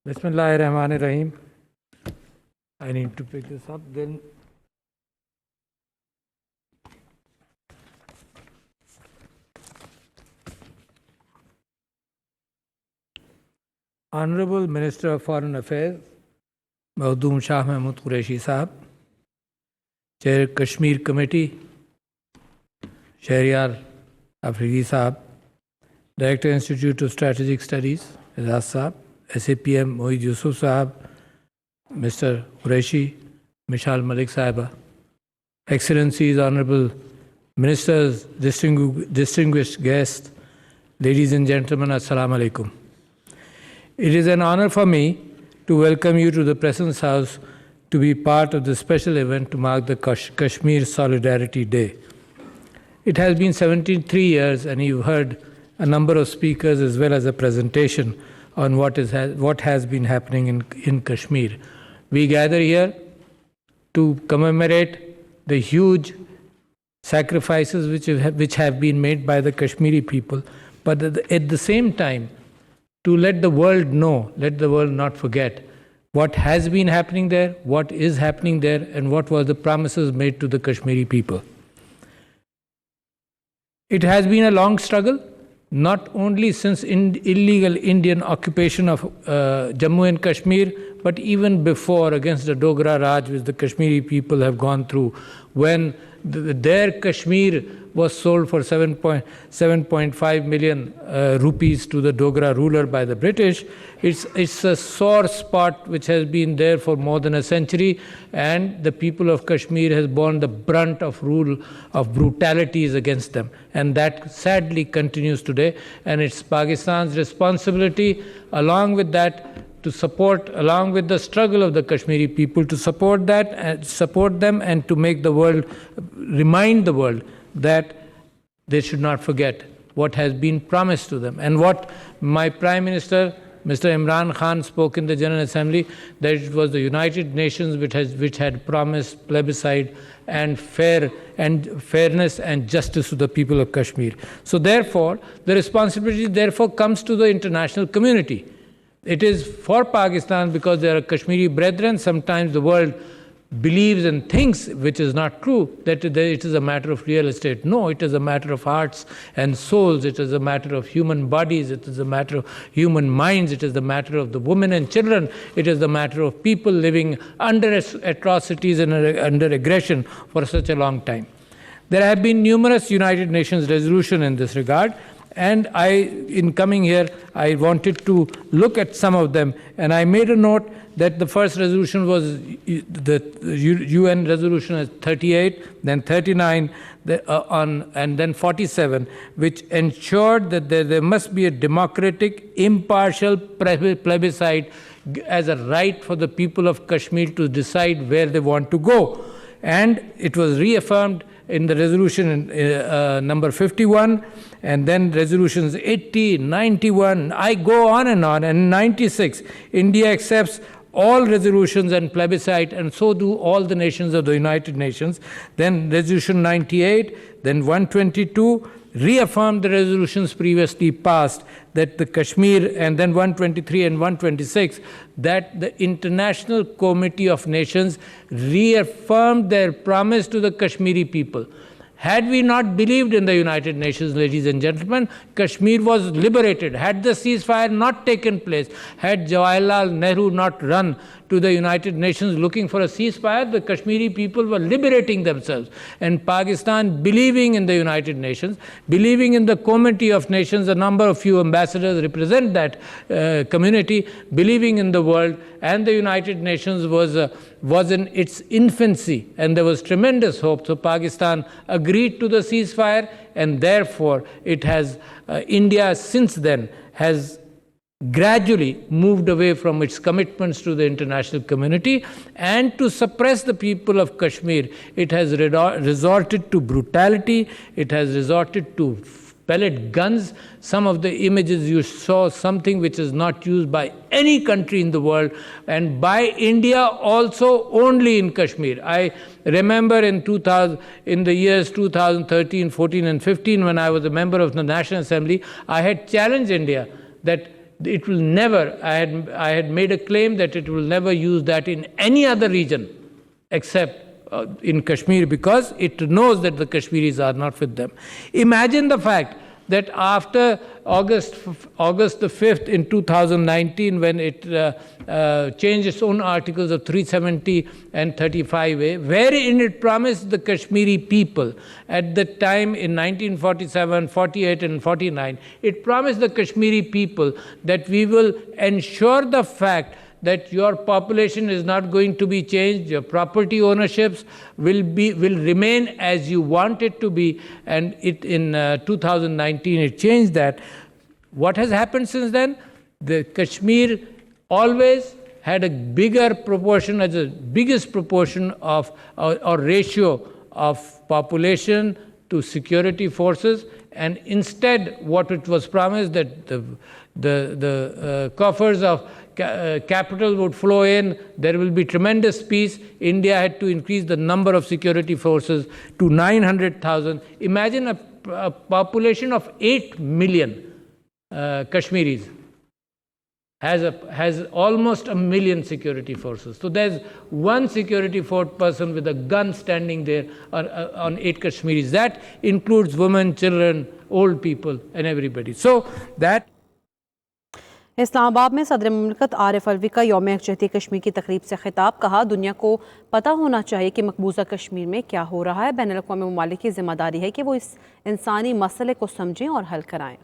Bismillahirrahmanirrahim. I need to pick this up then. Honorable Minister of Foreign Affairs, Mahdum Shah Mahmud Qureshi Sahab, Chair Kashmir Committee, Shahryar Afridi Sahab, Director Institute of Strategic Studies, Azaz Sahab, SAPM Mohid Yusuf Sahab, Mr. Qureshi, Mishal Malik Sahiba, Excellencies, Honorable Ministers, distinguished guests, ladies and gentlemen, Assalamu alaikum. It is an honor for me to welcome you to the Presence House to be part of the special event to mark the Kashmir Solidarity Day. It has been 73 years and you've heard a number of speakers as well as a presentation on what has been happening in Kashmir. We gather here to commemorate the huge sacrifices which have been made by the Kashmiri people, but at the same time, to let the world know, let the world not forget what has been happening there, what is happening there, and what were the promises made to the Kashmiri people. It has been a long struggle, not only since illegal Indian occupation of Jammu and Kashmir, but even before, against the Dogra Raj, which the Kashmiri people have gone through, when their Kashmir was sold for 7.5 million rupees to the Dogra ruler by the British. It's a sore spot which has been there for more than a century, and the people of Kashmir has borne the brunt of rule of brutalities against them, and that sadly continues today. And it's Pakistan's responsibility, along with that, to support, along with the struggle of the Kashmiri people, to support that and support them, and to make the world, remind the world that they should not forget what has been promised to them. And what my Prime Minister, Mr. Imran Khan, spoke in the General Assembly, that it was the United Nations which had promised plebiscite and fairness and justice to the people of Kashmir. So therefore, the responsibility therefore comes to the international community. It is for Pakistan because they are Kashmiri brethren. Sometimes the world believes and thinks, which is not true, that it is a matter of real estate. No, it is a matter of hearts and souls. It is a matter of human bodies. It is a matter of human minds. It is the matter of the women and children. It is the matter of people living under atrocities and under aggression for such a long time. There have been numerous United Nations resolutions in this regard. And in coming here, I wanted to look at some of them. And I made a note that the first resolution was the UN resolution 38, then 39, and then 47, which ensured that there must be a democratic, impartial plebiscite as a right for the people of Kashmir to decide where they want to go. And it was reaffirmed in the resolution number 51, and then resolutions 80, 91, I go on, and 96. India accepts all resolutions and plebiscite, and so do all the nations of the United Nations. Then resolution 98, then 122, reaffirmed the resolutions previously passed, that the Kashmir, and then 123 and 126, that the International Committee of Nations reaffirmed their promise to the Kashmiri people. Had we not believed in the United Nations, ladies and gentlemen, Kashmir was liberated. Had the ceasefire not taken place, had Jawaharlal Nehru not run to the United Nations looking for a ceasefire, the Kashmiri people were liberating themselves. And Pakistan, believing in the United Nations, believing in the Committee of Nations, a number of few ambassadors represent that community, believing in the world, and the United Nations was in its infancy, and there was tremendous hope. So Pakistan agreed to the ceasefire, and therefore it has, India since then has gradually moved away from its commitments to the international community, and to suppress the people of Kashmir, it has resorted to brutality, it has resorted to pellet guns. Some of the images you saw, something which is not used by any country in the world, and by India also only in Kashmir. I remember in the years 2013, 14 and 15, when I was a member of the National Assembly, I had challenged India that It will never, I had made a claim that it will never use that in any other region except in Kashmir, because it knows that the Kashmiris are not with them. Imagine the fact that after August the 5th in 2019, when it changed its own articles of 370 and 35A, wherein it promised the Kashmiri people at the time in 1947, 48 and 49, it promised the Kashmiri people that we will ensure the fact that your population is not going to be changed, your property ownerships will remain as you want it to be, and in 2019 it changed that. What has happened since then? The Kashmir always had a bigger proportion, as the biggest proportion of or ratio of population to security forces, and instead what it was promised that the coffers of capital would flow in, there will be tremendous peace. India had to increase the number of security forces to 900,000. Imagine a population of 8 million Kashmiris has almost 1 million security forces. So there's one security force person with a gun standing there on 8 Kashmiris. That includes women, children, old people and everybody. So that Islamabad में सदर मुमलिकत आरिफ अलवी का यौम यकजहती कश्मीर की तकरीब से खिताब। कहा, दुनिया को पता होना चाहिए कि मकबूजा कश्मीर में क्या हो रहा है। बैनुल अक़वामी ममालिक की जिम्मेदारी है कि वो इस इंसानी मसले को समझें और हल कराएं।